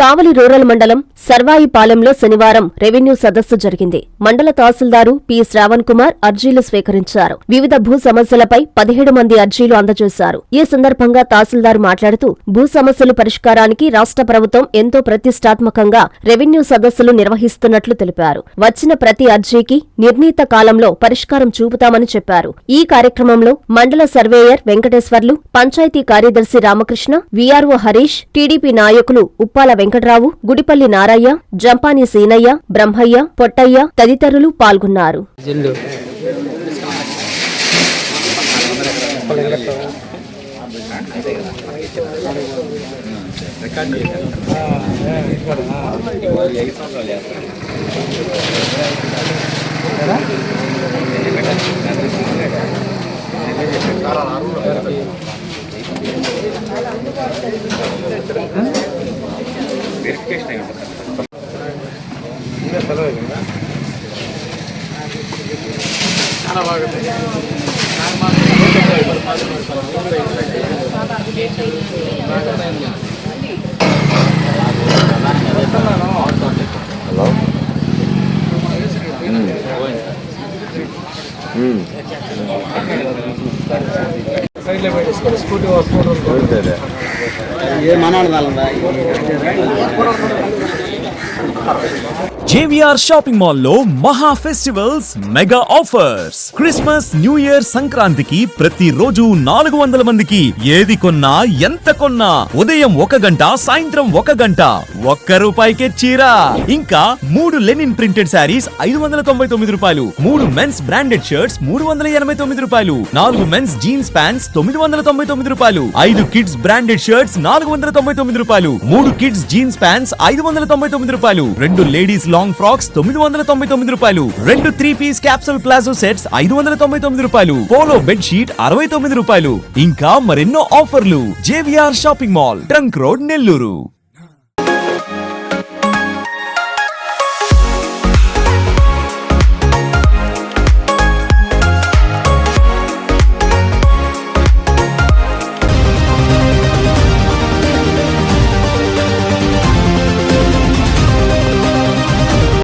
కావలి rural మండలం సర్వాయిపాలెంలో శనివారం revenue సదస్సు జరిగింది. మండల తహసీల్దారు పి. శ్రావణ్ కుమార్ అర్జీలు స్వీకరించారు. వివిధ భూ సమస్యలపై 17 మంది అర్జీలు అందజేశారు. ఈ సందర్భంగా తహసీల్దార్ మాట్లాడుతూ భూ సమస్యలు పరిష్కారానికి రాష్ట్ర ప్రభుత్వం ఎంతో ప్రతిష్టాత్మకంగా రెవెన్యూ సదస్సులు నిర్వహిస్తున్నట్లు తెలిపారు. వచ్చిన ప్రతి అర్జీకి నిర్ణీత కాలంలో పరిష్కారం చూపుతామని చెప్పారు. ఈ కార్యక్రమంలో మండల సర్వేయర్ వెంకటేశ్వర్లు, పంచాయతీ కార్యదర్శి రామకృష్ణ, వీఆర్ఓ హరీష్, టీడీపీ నాయకులు ఉప్పాల వెంకట్రావు, గుడిపల్లి నారయ్య, జంపాని సీనయ్య, బ్రహ్మయ్య, పొట్టయ్య తదితరులు పాల్గొన్నారు. చాలా బాగుంది. సైడ్లో పెట్టేసుకొని స్కూటీ వస్తుంది. ఏ మనవాళ్ళ JVR షాపింగ్ మాల్ లో మహా festivals mega offers. Christmas, new year, సంక్రాంతికి ప్రతి రోజు 400 మందికి ఏది కొన్నా ఎంత కొన్నా ఉదయం 1 గంట, సాయంత్రం 1 గంట ₹1కే చీర. ఇంకా 3 linen printed saris ₹599, 3 men's branded shirts ₹389, 4 men's jeans pants ₹999, 5 kids branded shirts ₹499, 3 kids jeans pants ₹599, 2 ladies long frocks ₹999, 2 three piece capsule palazzo sets ₹599, polo bed sheet ₹69. ఇంకా మరెన్నో ఆఫర్లు. JVR shopping mall, trunk road, Nellore.